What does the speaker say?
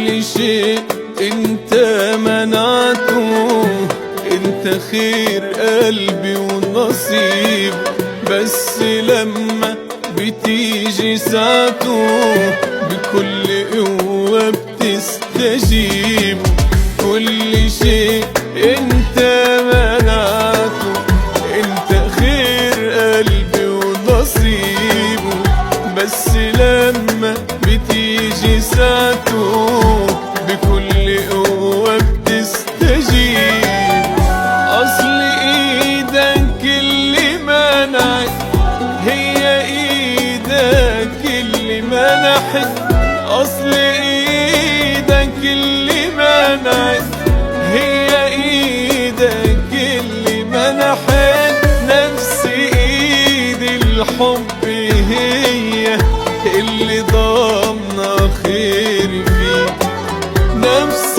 كل شيء انت منعته، انت خير قلبي ونصيب، بس لما بتيجي ساعته بكل قوة بتستجيب. كل شيء انت منعته، انت خير قلبي ونصيبه، بس لما بتيجي ساعته بكل قوة بتستجيب. أصل إيدك اللي منعت هي إيدك اللي منحت، أصل إيدك اللي منعت هي إيدك اللي منحت. نفس إيد الحب هي اللي ضامنة خير فيك، نفس